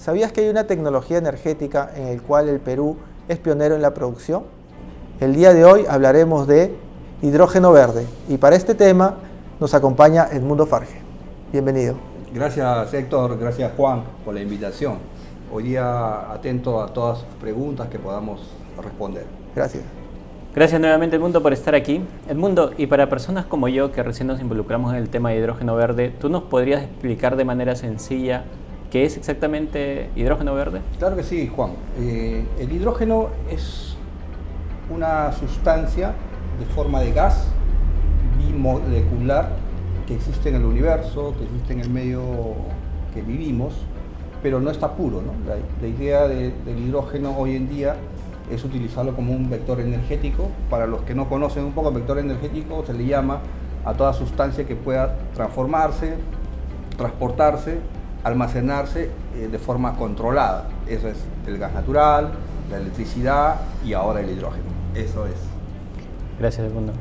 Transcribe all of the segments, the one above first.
¿Sabías que hay una tecnología energética en la cual el Perú es pionero en la producción? El día de hoy hablaremos de hidrógeno verde y para este tema nos acompaña Edmundo Farge. Bienvenido. Gracias Héctor, gracias Juan por la invitación. Hoy día atento a todas sus preguntas que podamos responder. Gracias. Gracias nuevamente Edmundo por estar aquí. Edmundo, y para personas como yo que recién nos involucramos en el tema de hidrógeno verde, ¿tú nos podrías explicar de manera sencilla qué es exactamente hidrógeno verde? Claro que sí, Juan. El hidrógeno es una sustancia de forma de gas bimolecular que existe en el universo, que existe en el medio que vivimos, pero no está puro, ¿no? La idea del hidrógeno hoy en día es utilizarlo como un vector energético. Para los que no conocen un poco el vector energético, se le llama a toda sustancia que pueda transformarse, transportarse, almacenarse de forma controlada. Eso es el gas natural, la electricidad y ahora el hidrógeno. Eso es. Gracias Edmundo.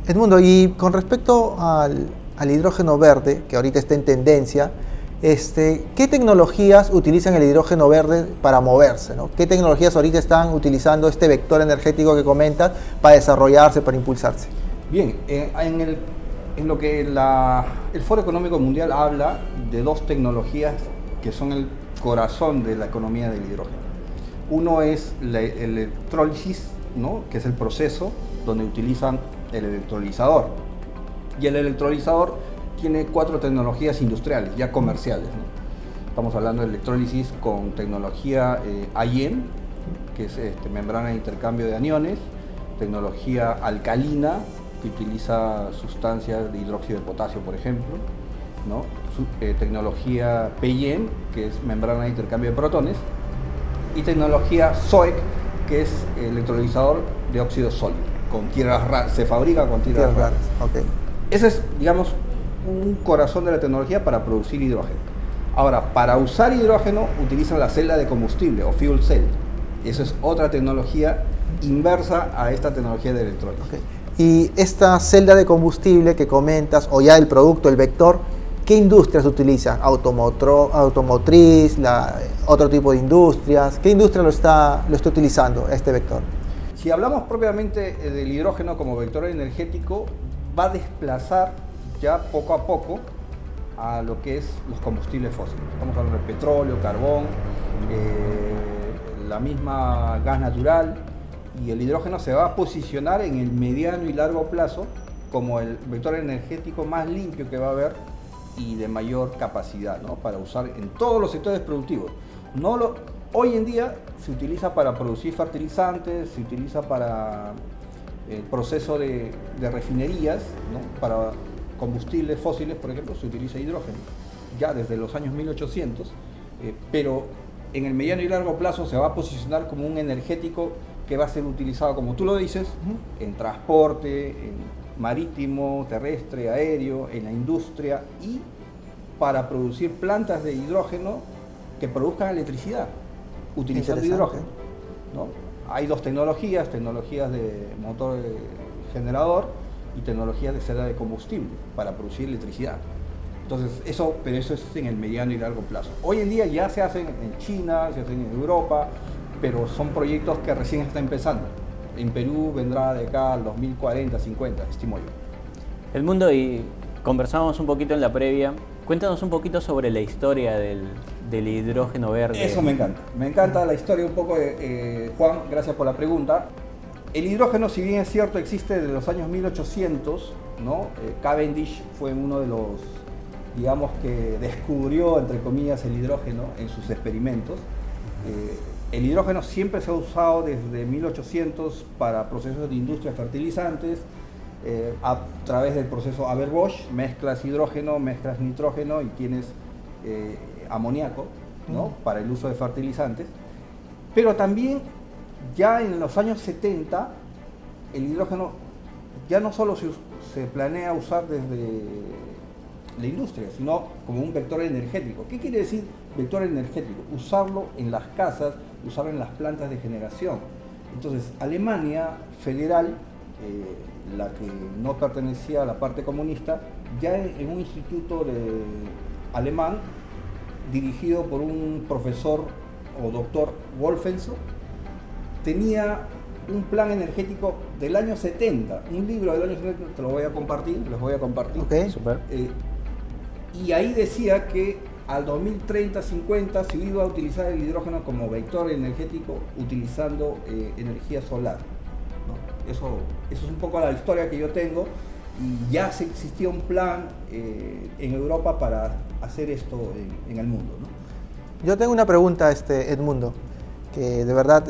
Edmundo, y con respecto al hidrógeno verde, que ahorita está en tendencia, ¿qué tecnologías utilizan el hidrógeno verde para moverse, ¿no? ¿Qué tecnologías ahorita están utilizando este vector energético que comentas para desarrollarse, para impulsarse? Bien, en lo que el Foro Económico Mundial habla de dos tecnologías que son el corazón de la economía del hidrógeno. Uno es la electrólisis, ¿no? Que es el proceso donde utilizan el electrolizador. Y el electrolizador tiene 4 tecnologías industriales, ya comerciales, ¿no? Estamos hablando de electrólisis con tecnología AIEN, que es membrana de intercambio de aniones, tecnología alcalina, que utiliza sustancias de hidróxido de potasio, por ejemplo, ¿no? Tecnología PIEN, que es membrana de intercambio de protones, y tecnología SOEC, que es electrolizador de óxido sólido, con tierras raras, se fabrica con tierras raras. Okay. Ese es, digamos, un corazón de la tecnología para producir hidrógeno. Ahora, para usar hidrógeno utilizan la celda de combustible o fuel cell. Esa es otra tecnología inversa a esta tecnología de electrólisis. Okay. Y esta celda de combustible que comentas, o ya el producto, el vector, ¿qué industrias utiliza? ¿Automotriz, otro tipo de industrias? ¿Qué industria lo está utilizando este vector? Si hablamos propiamente del hidrógeno como vector energético, va a desplazar ya poco a poco a lo que es los combustibles fósiles. Estamos hablando de petróleo, carbón, la misma gas natural, y el hidrógeno se va a posicionar en el mediano y largo plazo como el vector energético más limpio que va a haber y de mayor capacidad, ¿no? Para usar en todos los sectores productivos. Hoy en día se utiliza para producir fertilizantes, se utiliza para el proceso de refinerías, ¿no? Para combustibles fósiles, por ejemplo, se utiliza hidrógeno, ya desde los años 1800, pero en el mediano y largo plazo se va a posicionar como un energético que va a ser utilizado, como tú lo dices, en transporte, en marítimo, terrestre, aéreo, en la industria y para producir plantas de hidrógeno que produzcan electricidad utilizando hidrógeno, ¿no? Hay dos tecnologías de motor generador y tecnologías de celda de combustible para producir electricidad. Entonces, pero eso es en el mediano y largo plazo. Hoy en día ya se hacen en China, se hacen en Europa, pero son proyectos que recién están empezando. En Perú vendrá de acá al 2040, 50, estimo yo. Edmundo, y conversamos un poquito en la previa. Cuéntanos un poquito sobre la historia del hidrógeno verde. Eso me encanta la historia un poco, Juan, gracias por la pregunta. El hidrógeno, si bien es cierto, existe desde los años 1800, ¿no? Cavendish fue uno de los, digamos, que descubrió, entre comillas, el hidrógeno en sus experimentos. El hidrógeno siempre se ha usado desde 1800 para procesos de industria fertilizantes, a través del proceso Haber-Bosch, mezclas hidrógeno, mezclas nitrógeno y tienes amoníaco, ¿no? Para el uso de fertilizantes. Pero también ya en los años 70 el hidrógeno ya no solo se planea usar desde la industria, sino como un vector energético. ¿Qué quiere decir vector energético? Usarlo en las casas, usarlo en las plantas de generación. Entonces, Alemania Federal, la que no pertenecía a la parte comunista, ya en un instituto alemán dirigido por un profesor o doctor Wolfenso, tenía un plan energético del año 70, un libro del año 70, te lo voy a compartir, les voy a compartir. Ok. Super. Y ahí decía que al 2030-50 se iba a utilizar el hidrógeno como vector energético utilizando energía solar, ¿no? Eso es un poco la historia que yo tengo, y ya existía un plan en Europa para hacer esto en el mundo, ¿no? Yo tengo una pregunta, Edmundo, que de verdad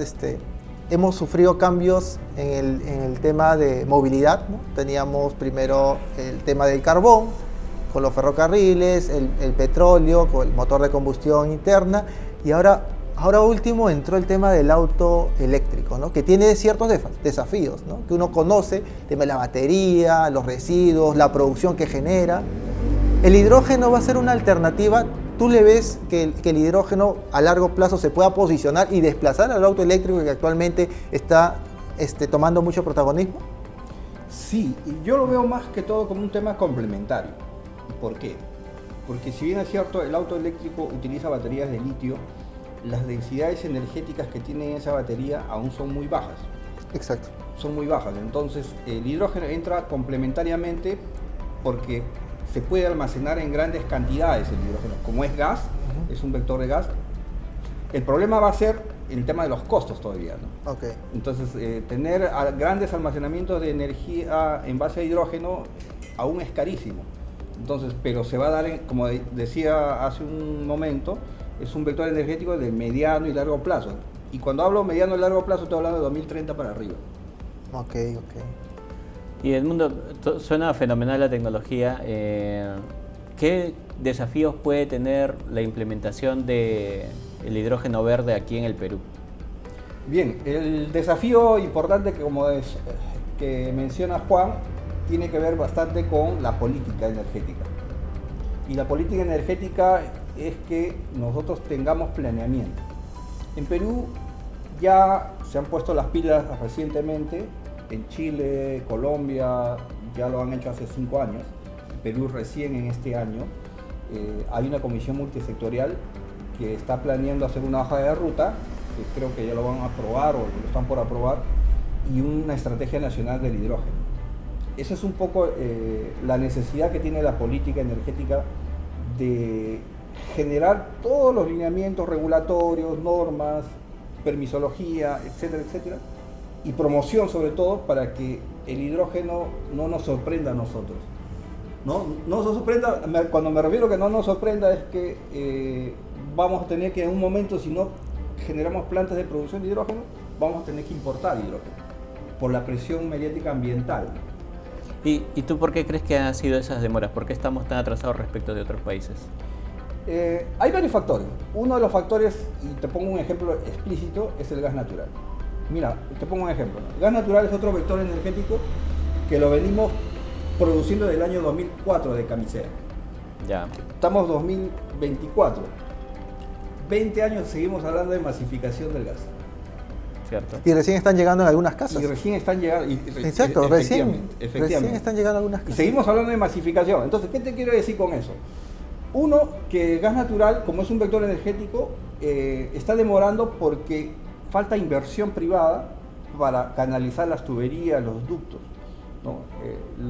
hemos sufrido cambios en el tema de movilidad, ¿no? Teníamos primero el tema del carbón, con los ferrocarriles, el petróleo, con el motor de combustión interna, y ahora último entró el tema del auto eléctrico, ¿no? Que tiene ciertos desafíos, ¿no? Que uno conoce, el tema de la batería, los residuos, la producción que genera. ¿El hidrógeno va a ser una alternativa? ¿Tú le ves que el hidrógeno a largo plazo se pueda posicionar y desplazar al auto eléctrico que actualmente está tomando mucho protagonismo? Sí, y yo lo veo más que todo como un tema complementario. ¿Y por qué? Porque si bien es cierto, el auto eléctrico utiliza baterías de litio, las densidades energéticas que tiene esa batería aún son muy bajas. Exacto. Son muy bajas, entonces el hidrógeno entra complementariamente porque se puede almacenar en grandes cantidades el hidrógeno. Como es gas, es un vector de gas. El problema va a ser el tema de los costos todavía, ¿no? Okay. Entonces, tener grandes almacenamientos de energía en base a hidrógeno aún es carísimo. Entonces, pero se va a dar, como decía hace un momento, es un vector energético de mediano y largo plazo. Y cuando hablo mediano y largo plazo, estoy hablando de 2030 para arriba. Ok. Y Edmundo, suena fenomenal la tecnología. ¿Qué desafíos puede tener la implementación del hidrógeno verde aquí en el Perú? Bien, el desafío importante que menciona Juan tiene que ver bastante con la política energética. Y la política energética es que nosotros tengamos planeamiento. En Perú ya se han puesto las pilas recientemente. En Chile, Colombia, ya lo han hecho hace 5 años. Perú recién en este año. Hay una comisión multisectorial que está planeando hacer una hoja de ruta, que creo que ya lo van a aprobar o lo están por aprobar, y una estrategia nacional del hidrógeno. Esa es un poco la necesidad que tiene la política energética de generar todos los lineamientos regulatorios, normas, permisología, etcétera, etcétera, y promoción sobre todo para que el hidrógeno no nos sorprenda a nosotros. No nos sorprenda, cuando me refiero a que no nos sorprenda es que vamos a tener que en un momento, si no generamos plantas de producción de hidrógeno, vamos a tener que importar hidrógeno por la presión mediática ambiental. ¿Y tú por qué crees que han sido esas demoras? ¿Por qué estamos tan atrasados respecto de otros países? Hay varios factores. Uno de los factores, y te pongo un ejemplo explícito, es el gas natural. Mira, te pongo un ejemplo. El gas natural es otro vector energético que lo venimos produciendo desde el año 2004 de camisea. Ya. Estamos 2024. 20 años seguimos hablando de masificación del gas. Cierto. Y recién están llegando en algunas casas. Y recién están llegando. Exacto, recién están llegando en algunas Y casas. seguimos hablando de masificación. Entonces, ¿qué te quiero decir con eso? Uno, que el gas natural, como es un vector energético, está demorando porque falta inversión privada para canalizar las tuberías, los ductos, ¿no?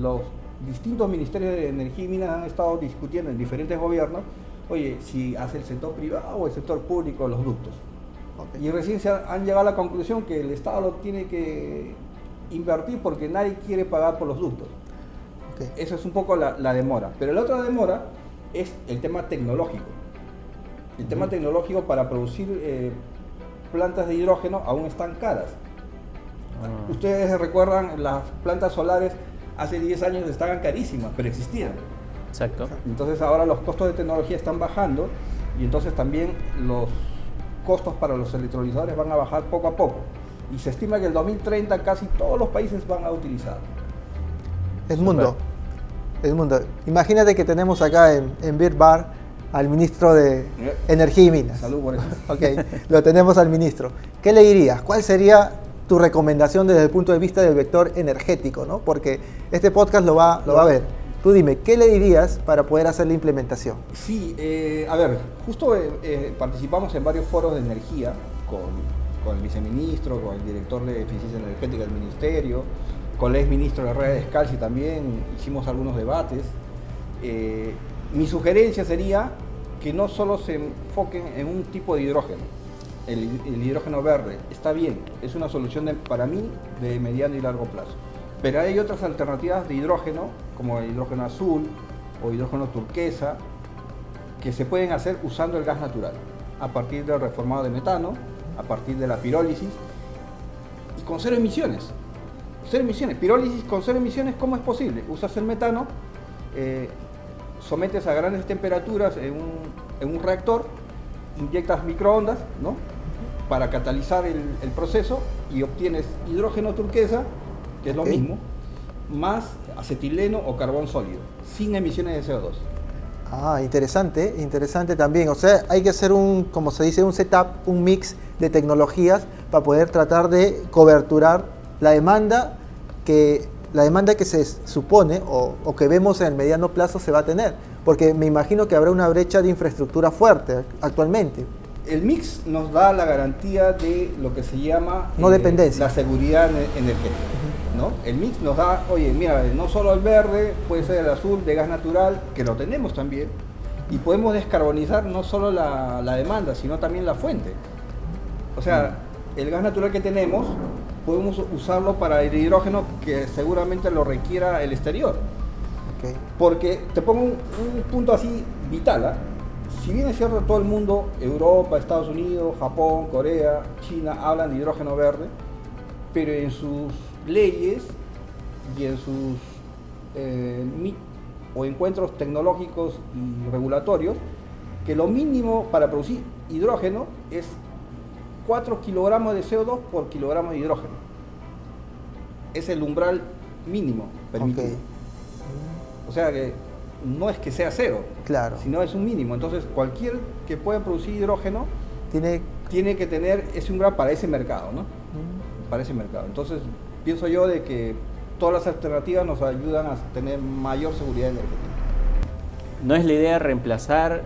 Los distintos ministerios de energía y minas han estado discutiendo en diferentes gobiernos, oye, si hace el sector privado o el sector público los ductos. Okay. Y recién han llegado a la conclusión que el Estado lo tiene que invertir porque nadie quiere pagar por los ductos. Okay. Eso es un poco la demora. Pero la otra demora es el tema tecnológico. El tema tecnológico para producir plantas de hidrógeno aún están caras. Ustedes recuerdan, las plantas solares hace 10 años estaban carísimas, pero existían. Exacto. Entonces ahora los costos de tecnología están bajando y entonces también los costos para los electrolizadores van a bajar poco a poco. Y se estima que en el 2030 casi todos los países van a utilizar. Edmundo, imagínate que tenemos acá en Beer Bar al ministro de Energía y Minas. Salud por eso. Ok, lo tenemos al ministro. ¿Qué le dirías? ¿Cuál sería tu recomendación desde el punto de vista del vector energético, ¿no? Porque este podcast lo va a ver. Tú dime, ¿qué le dirías para poder hacer la implementación? Sí, a ver, justo participamos en varios foros de energía con el viceministro, con el director de eficiencia energética del ministerio, con el exministro de Red Descalzi también, hicimos algunos debates. Mi sugerencia sería que no solo se enfoquen en un tipo de hidrógeno. El hidrógeno verde está bien, es una solución para mí de mediano y largo plazo. Pero hay otras alternativas de hidrógeno, como el hidrógeno azul o hidrógeno turquesa, que se pueden hacer usando el gas natural, a partir del reformado de metano, a partir de la pirólisis, y con cero emisiones. Cero emisiones. Pirólisis con cero emisiones, ¿cómo es posible? Usas el metano, sometes a grandes temperaturas en un reactor, inyectas microondas, ¿no?, para catalizar el proceso y obtienes hidrógeno turquesa, que es lo mismo, más acetileno o carbón sólido, sin emisiones de CO2. Ah, interesante, interesante también. O sea, hay que hacer como se dice, un setup, un mix de tecnologías para poder tratar de coberturar la demanda que se supone o que vemos en el mediano plazo se va a tener. Porque me imagino que habrá una brecha de infraestructura fuerte actualmente. El mix nos da la garantía de lo que se llama no dependencia. La seguridad energética. ¿No? El mix nos da, oye, mira, no solo el verde, puede ser el azul de gas natural, que lo tenemos también, y podemos descarbonizar no solo la demanda, sino también la fuente. O sea, el gas natural que tenemos, podemos usarlo para el hidrógeno que seguramente lo requiera el exterior. Okay. Porque te pongo un punto así vital, ¿eh? Si bien es cierto, todo el mundo, Europa, Estados Unidos, Japón, Corea, China, hablan de hidrógeno verde, pero en sus leyes y en sus encuentros tecnológicos y regulatorios, que lo mínimo para producir hidrógeno es 4 kilogramos de CO2 por kilogramo de hidrógeno. Es el umbral mínimo permitido. Okay. O sea que no es que sea cero, claro, sino es un mínimo. Entonces cualquier que pueda producir hidrógeno tiene que tener ese umbral para ese mercado, ¿no? Para ese mercado. Entonces pienso yo de que todas las alternativas nos ayudan a tener mayor seguridad energética. ¿No es la idea reemplazar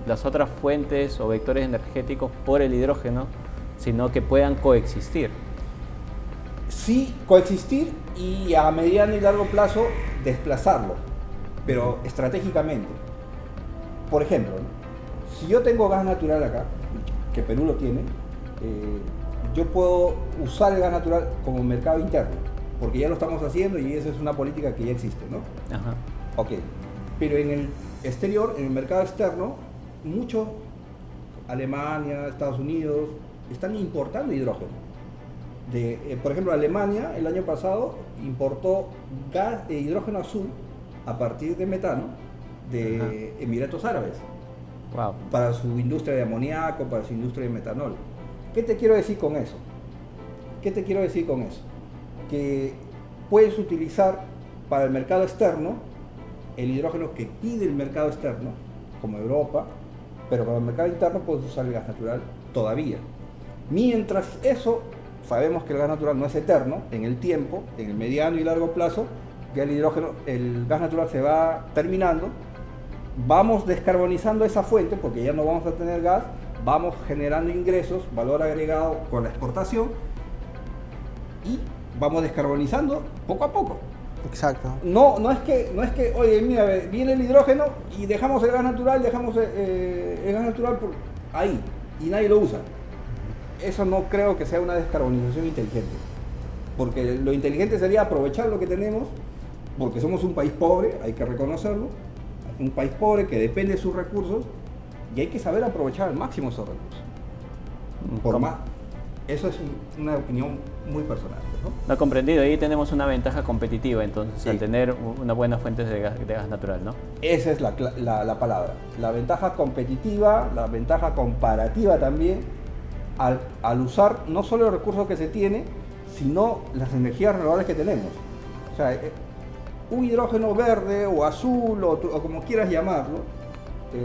las otras fuentes o vectores energéticos por el hidrógeno, sino que puedan coexistir? Sí, coexistir y a mediano y largo plazo desplazarlo, pero estratégicamente. Por ejemplo, ¿no?, si yo tengo gas natural acá, que Perú lo tiene, yo puedo usar el gas natural como mercado interno, porque ya lo estamos haciendo y esa es una política que ya existe, ¿no? Ajá. Ok, pero en el exterior, en el mercado externo, muchos, Alemania, Estados Unidos, están importando hidrógeno. Por ejemplo, Alemania el año pasado importó hidrógeno azul a partir de metano de Emiratos Árabes. Wow. Para su industria de amoníaco, para su industria de metanol. ¿Qué te quiero decir con eso? Que puedes utilizar para el mercado externo el hidrógeno que pide el mercado externo, como Europa, pero para el mercado interno puedes usar el gas natural todavía. Mientras eso, sabemos que el gas natural no es eterno, en el tiempo, en el mediano y largo plazo, ya el gas natural se va terminando, vamos descarbonizando esa fuente porque ya no vamos a tener gas, vamos generando ingresos, valor agregado con la exportación y vamos descarbonizando poco a poco. Exacto. No es que, oye, mira, viene el hidrógeno y dejamos el gas natural, por ahí y nadie lo usa. Eso no creo que sea una descarbonización inteligente, porque lo inteligente sería aprovechar lo que tenemos, porque somos un país pobre, hay que reconocerlo, un país pobre que depende de sus recursos y hay que saber aprovechar al máximo esos recursos. Eso es una opinión muy personal, ¿no? No comprendido, ahí tenemos una ventaja competitiva entonces, sí, al tener una buena fuente de gas natural, ¿no? Esa es la palabra, la ventaja competitiva, la ventaja comparativa también, al usar no solo los recursos que se tiene, sino las energías renovables que tenemos. O sea, un hidrógeno verde o azul o como quieras llamarlo,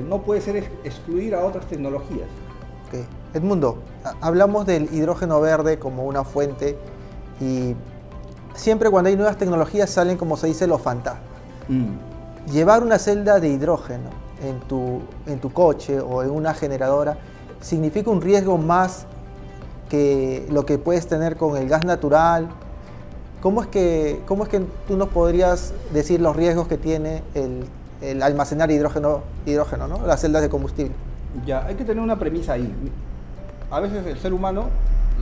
no puede ser excluir a otras tecnologías. Okay. Edmundo, hablamos del hidrógeno verde como una fuente y siempre cuando hay nuevas tecnologías salen, como se dice, los fantasmas. Llevar una celda de hidrógeno en tu coche o en una generadora significa un riesgo más que lo que puedes tener con el gas natural. ¿Cómo es que tú nos podrías decir los riesgos que tiene el almacenar hidrógeno, ¿no? Las celdas de combustible? Ya, hay que tener una premisa ahí. A veces el ser humano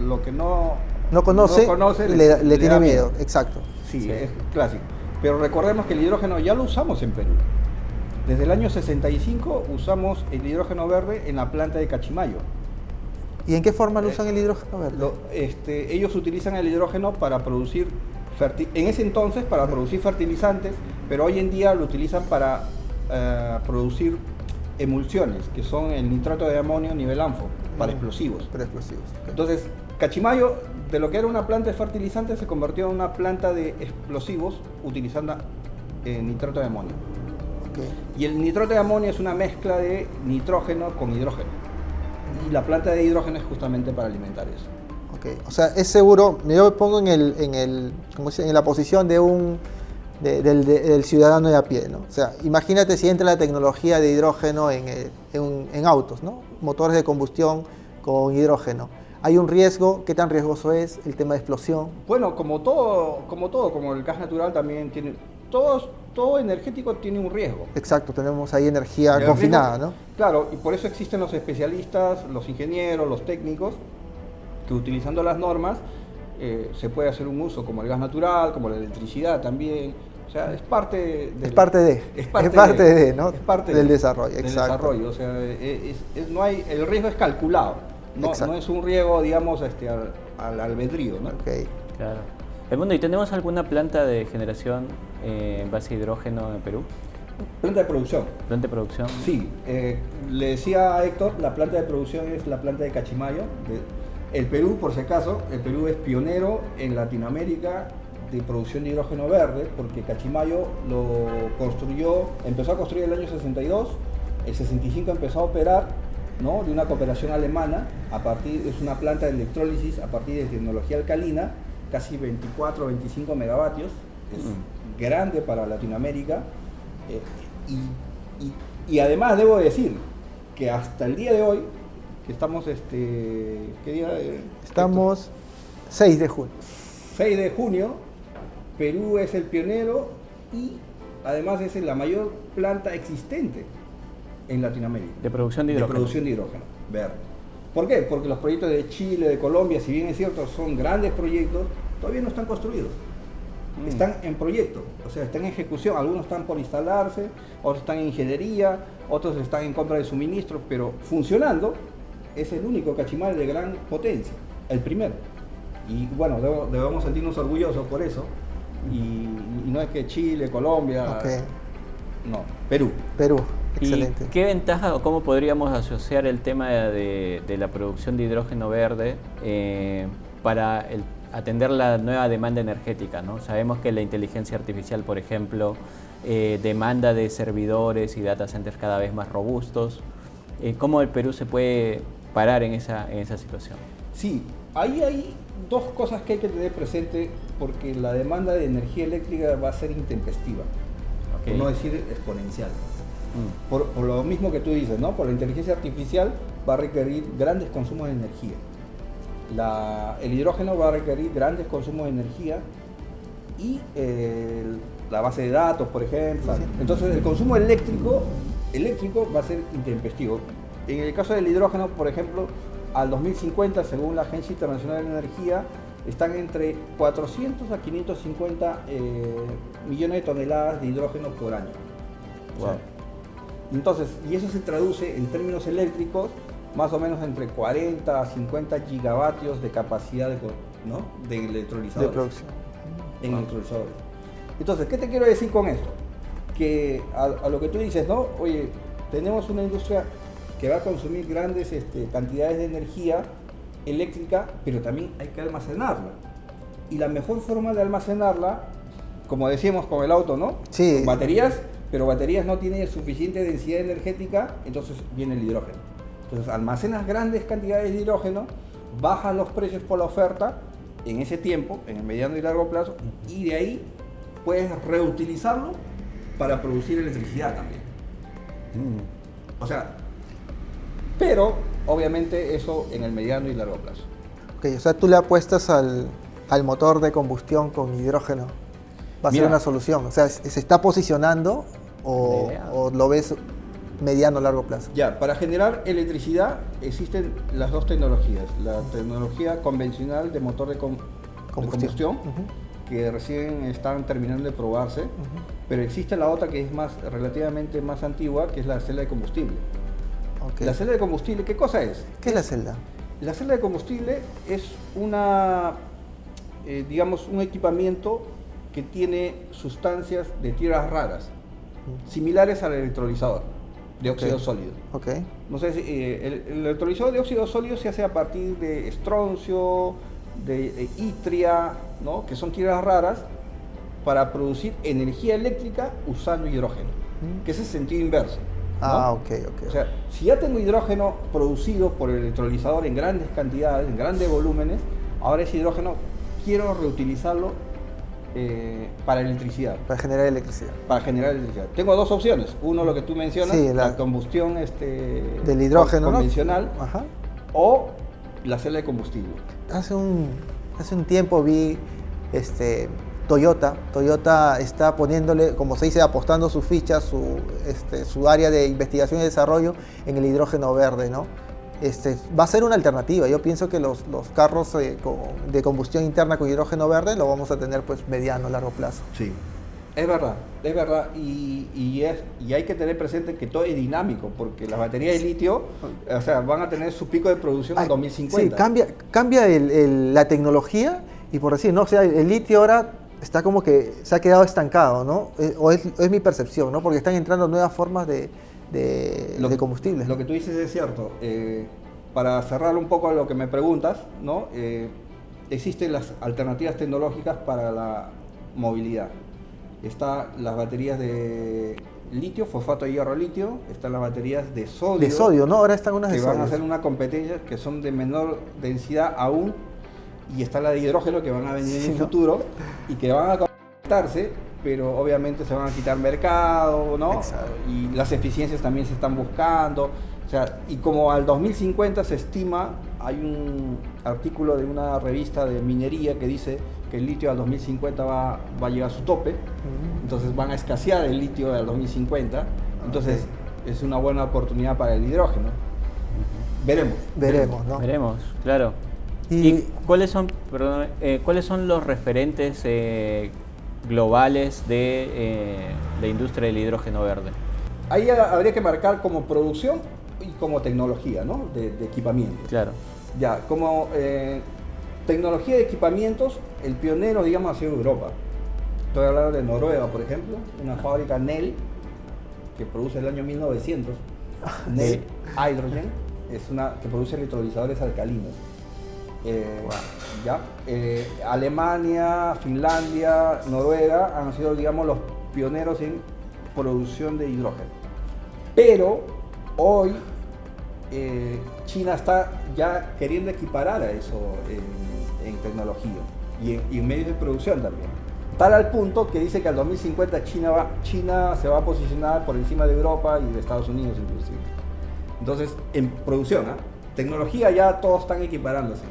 lo que no conoce le tiene miedo. Exacto. Sí, es clásico. Pero recordemos que el hidrógeno ya lo usamos en Perú. Desde el año 65 usamos el hidrógeno verde en la planta de Cachimayo. ¿Y en qué forma lo usan el hidrógeno verde? Ellos utilizan el hidrógeno para producir, en ese entonces para producir fertilizantes, pero hoy en día lo utilizan para producir emulsiones, que son el nitrato de amonio nivel ANFO, para explosivos. Para explosivos. Okay. Entonces, Cachimayo, de lo que era una planta de fertilizantes, se convirtió en una planta de explosivos utilizando nitrato de amonio. Okay. Y el nitrato de amonio es una mezcla de nitrógeno con hidrógeno. Y la planta de hidrógeno es justamente para alimentar eso. Okay. O sea, es seguro, yo me pongo en la posición del ciudadano de a pie, ¿no? O sea, imagínate si entra la tecnología de hidrógeno en autos, ¿no? Motores de combustión con hidrógeno. ¿Hay un riesgo? ¿Qué tan riesgoso es el tema de explosión? Bueno, como el gas natural también tiene... Todo energético tiene un riesgo. Exacto, tenemos ahí energía confinada, ¿no? Claro, y por eso existen los especialistas, los ingenieros, los técnicos, que utilizando las normas se puede hacer un uso como el gas natural, como la electricidad también. O sea, es parte del desarrollo. Exacto. O sea, el riesgo es calculado, no es un riesgo, digamos, al albedrío, ¿no? Okay. Claro. Edmundo, ¿y tenemos alguna planta de generación en base a hidrógeno en Perú? Planta de producción. ¿Planta de producción? Sí, le decía a Héctor, la planta de producción es la planta de Cachimayo. El Perú, por si acaso, el Perú es pionero en Latinoamérica de producción de hidrógeno verde, porque Cachimayo empezó a construir en el año 62, el 65 empezó a operar, ¿no? De una cooperación alemana, es una planta de electrólisis a partir de tecnología alcalina, casi 24 o 25 megavatios, es grande para Latinoamérica, y además debo decir que hasta el día de hoy, que estamos, ¿qué día? Estamos 6 de junio. 6 de junio, Perú es el pionero y además es la mayor planta existente en Latinoamérica. De producción de hidrógeno. De producción de hidrógeno verde. ¿Por qué? Porque los proyectos de Chile, de Colombia, si bien es cierto, son grandes proyectos, todavía no están construidos. Están en proyecto, o sea, están en ejecución. Algunos están por instalarse, otros están en ingeniería, otros están en compra de suministros, pero funcionando es el único Cachimayo de gran potencia, el primero. Y bueno, debemos sentirnos orgullosos por eso. Y no es que Chile, Colombia, no, Perú. Excelente. ¿Y qué ventaja o cómo podríamos asociar el tema de la producción de hidrógeno verde para atender la nueva demanda energética, ¿no? Sabemos que la inteligencia artificial, por ejemplo, demanda de servidores y data centers cada vez más robustos. ¿Cómo el Perú se puede parar en esa situación? Sí, ahí hay dos cosas que hay que tener presente, porque la demanda de energía eléctrica va a ser intempestiva, por no decir exponencial. Por lo mismo que tú dices, ¿no? Por la inteligencia artificial va a requerir grandes consumos de energía. El hidrógeno va a requerir grandes consumos de energía y la base de datos, por ejemplo. Sí. Entonces el consumo eléctrico va a ser intempestivo. En el caso del hidrógeno, por ejemplo, al 2050, según la Agencia Internacional de Energía, están entre 400 a 550 millones de toneladas de hidrógeno por año. Wow. O sea, entonces, y eso se traduce en términos eléctricos más o menos entre 40 a 50 gigavatios de capacidad de electrolizadores. De producción. En electrolizadores. Entonces, ¿qué te quiero decir con esto? Que a lo que tú dices, ¿no? Oye, tenemos una industria que va a consumir grandes cantidades de energía eléctrica, pero también hay que almacenarla. Y la mejor forma de almacenarla, como decíamos con el auto, ¿no? Sí. Con baterías, pero baterías no tienen suficiente densidad energética, entonces viene el hidrógeno. Entonces almacenas grandes cantidades de hidrógeno, bajas los precios por la oferta en ese tiempo, en el mediano y largo plazo, y de ahí puedes reutilizarlo para producir electricidad también. O sea, pero obviamente eso en el mediano y largo plazo. Ok, o sea, tú le apuestas al motor de combustión con hidrógeno. Va a ser Mira. una solución. O sea, ¿se está posicionando o lo ves mediano o largo plazo? Ya, para generar electricidad existen las dos tecnologías. La tecnología convencional de motor de combustión, Ujú, que recién están terminando de probarse, ujú. pero existe la otra que es relativamente más antigua, que es la celda de combustible. Ok. La celda de combustible, ¿qué cosa es? ¿Qué es la celda? La celda de combustible es digamos, un equipamiento que tiene sustancias de tierras raras, similares al electrolizador de óxido Ok. sólido. Ok. No sé si el electrolizador de óxido sólido se hace a partir de estroncio, de itria, ¿no? Que son tierras raras para producir energía eléctrica usando hidrógeno, que es el sentido inverso. ¿no? Ah, ok, ok. O sea, si ya tengo hidrógeno producido por el electrolizador en grandes cantidades, en grandes volúmenes, ahora ese hidrógeno quiero reutilizarlo para electricidad. Para generar electricidad. Para generar electricidad. Tengo dos opciones. Uno, lo que tú mencionas, Sí, la combustión del hidrógeno, ¿no? convencional, Ajá. o la celda de combustible. Hace un tiempo vi Toyota está poniéndole, como se dice, apostando sus fichas, su área de investigación y desarrollo en el hidrógeno verde, ¿no? Va a ser una alternativa. Yo pienso que los carros de combustión interna con hidrógeno verde lo vamos a tener pues mediano, largo plazo. Sí. Es verdad. Y hay que tener presente que todo es dinámico, porque las baterías de litio, o sea, van a tener su pico de producción en 2050. Sí, cambia la tecnología y por decir, ¿no? O sea, el litio ahora está como que se ha quedado estancado, ¿no? O es mi percepción, ¿no? Porque están entrando nuevas formas de combustible. Lo que tú dices es cierto. Para cerrar un poco a lo que me preguntas, ¿no? Existen las alternativas tecnológicas para la movilidad. Están las baterías de litio, fosfato de hierro litio, están las baterías de sodio. De sodio, ¿no? Ahora están unas de que sodio. van a hacer una competencia, que son de menor densidad aún, y está la de hidrógeno que van a venir en el futuro y que van a conectarse, pero obviamente se van a quitar mercado, ¿no? Exacto. Y las eficiencias también se están buscando. O sea, y como al 2050 se estima, hay un artículo de una revista de minería que dice que el litio al 2050 va a llegar a su tope, entonces van a escasear el litio al 2050, entonces es una buena oportunidad para el hidrógeno. Veremos, ¿no? Veremos, claro. ¿Y cuáles son los referentes globales de la industria del hidrógeno verde? Ahí habría que marcar como producción y como tecnología, ¿no? De equipamiento. Claro. Ya, como tecnología de equipamientos, el pionero, digamos, ha sido Europa. Estoy hablando de Noruega, por ejemplo, una fábrica Nel, que produce el año 1900. Nel Hydrogen, es una que produce electrolizadores alcalinos. ¿Ya? Alemania, Finlandia, Noruega han sido, digamos, los pioneros en producción de hidrógeno. Pero hoy China está ya queriendo equiparar a eso en tecnología y en medios de producción también. Tal al punto que dice que al 2050 China se va a posicionar por encima de Europa y de Estados Unidos inclusive. Entonces, en producción, tecnología ya todos están equiparándose.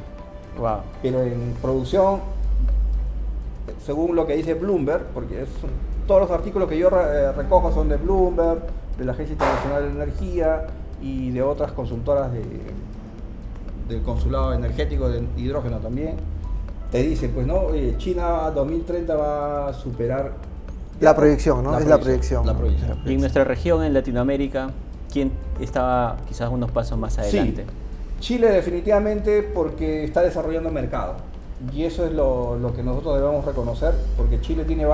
Wow. Pero en producción, según lo que dice Bloomberg, porque todos los artículos que yo recojo son de Bloomberg, de la Agencia Internacional de Energía y de otras consultoras del consulado energético de hidrógeno también, te dicen, pues no, China 2030 va a superar la proyección, ¿no? La proyección. Y en nuestra región, en Latinoamérica, ¿quién estaba quizás unos pasos más adelante? Sí. Chile definitivamente, porque está desarrollando mercado, y eso es lo que nosotros debemos reconocer, porque Chile tiene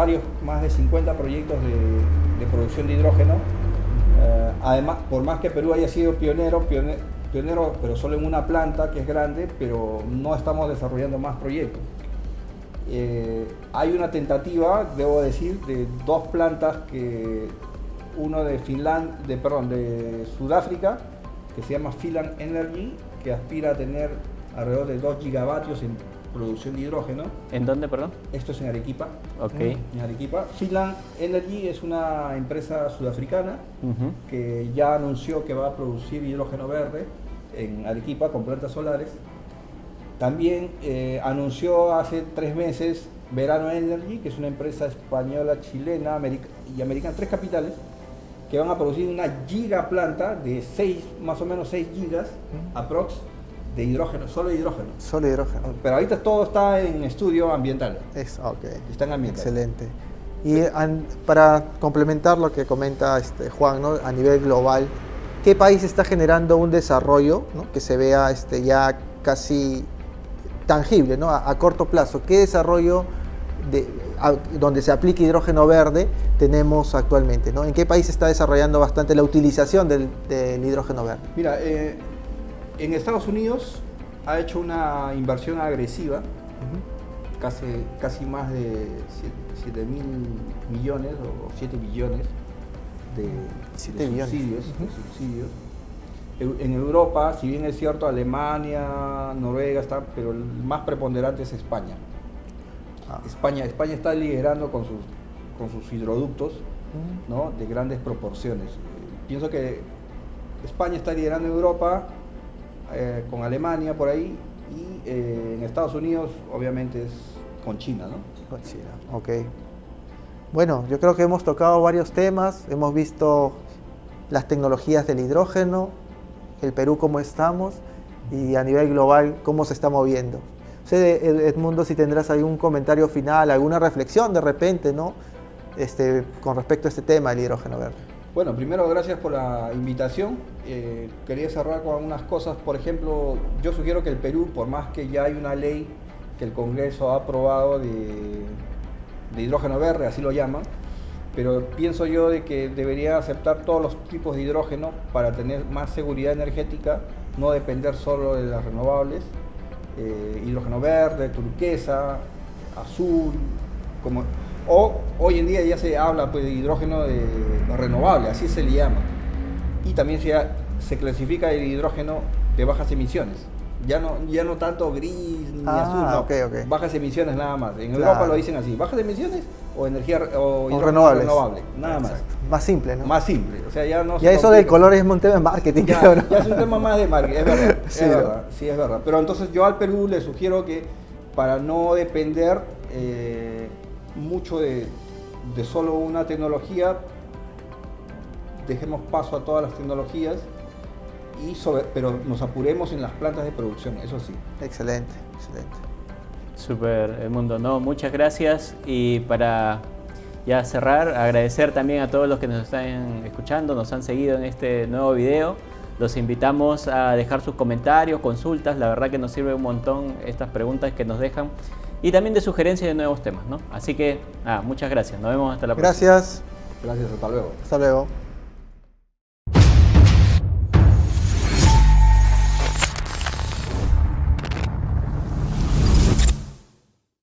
más de 50 proyectos de producción de hidrógeno. Además, por más que Perú haya sido pionero, pero solo en una planta que es grande, pero no estamos desarrollando más proyectos. Hay una tentativa, debo decir, de dos plantas, uno de Sudáfrica, que se llama Philan Energy, que aspira a tener alrededor de 2 gigavatios en producción de hidrógeno. ¿En dónde, perdón? Esto es en Arequipa. Ok. En Arequipa. Finland Energy es una empresa sudafricana Ujú. que ya anunció que va a producir hidrógeno verde en Arequipa con plantas solares. También anunció hace 3 meses Verano Energy, que es una empresa española, chilena y americana, 3 capitales, que van a producir una gigaplanta de más o menos 6 gigas aprox de hidrógeno, solo hidrógeno. Solo hidrógeno. Pero ahorita todo está en estudio ambiental. Ok. Está en ambiental. Excelente. Y para complementar lo que comenta Juan, ¿no? A nivel global, ¿qué país está generando un desarrollo, ¿no? Que se vea ya casi tangible, ¿no? A corto plazo? ¿Qué desarrollo donde se aplique hidrógeno verde tenemos actualmente, ¿no? ¿En qué país se está desarrollando bastante la utilización del hidrógeno verde? Mira, en Estados Unidos ha hecho una inversión agresiva, casi más de 7 mil millones o 7 billones de 7 billones. subsidios. En Europa, si bien es cierto, Alemania, Noruega está, pero el más preponderante es España. España está liderando con sus hidroductos, ¿no? De grandes proporciones. Pienso que España está liderando en Europa, con Alemania por ahí, y en Estados Unidos obviamente es con China, ¿no? Con China, ok. Bueno, yo creo que hemos tocado varios temas, hemos visto las tecnologías del hidrógeno, el Perú cómo estamos y a nivel global cómo se está moviendo. No sé, Edmundo, si tendrás algún comentario final, alguna reflexión de repente, ¿no? Con respecto a este tema del hidrógeno verde. Bueno, primero gracias por la invitación. Quería cerrar con algunas cosas. Por ejemplo, yo sugiero que el Perú, por más que ya hay una ley que el Congreso ha aprobado de hidrógeno verde, así lo llaman, pero pienso yo de que debería aceptar todos los tipos de hidrógeno para tener más seguridad energética, no depender solo de las renovables. Hidrógeno verde, turquesa, azul, o hoy en día ya se habla pues, de hidrógeno renovable, así se le llama. Y también se clasifica el hidrógeno de bajas emisiones. Ya no tanto gris ni azul, no. Okay. Bajas emisiones nada más. En Claro. Europa lo dicen así, bajas emisiones o energía o hidrógeno renovables. renovable, nada más. Exacto. Más simple, ¿no? Más simple, o sea, ya no Ya se eso del complica. color es un tema de marketing, creo, ¿no? Ya es un tema más de marketing, es verdad, Sí, es ¿no? verdad, sí es verdad. Pero entonces yo al Perú le sugiero que para no depender mucho de solo una tecnología, dejemos paso a todas las tecnologías, pero nos apuremos en las plantas de producción, eso sí. Excelente. Súper, Edmundo. No, muchas gracias. Y para ya cerrar, agradecer también a todos los que nos están escuchando, nos han seguido en este nuevo video. Los invitamos a dejar sus comentarios, consultas. La verdad que nos sirve un montón estas preguntas que nos dejan. Y también de sugerencias de nuevos temas, ¿no? Así que, muchas gracias. Nos vemos hasta la próxima. Gracias. Gracias, hasta luego. Hasta luego.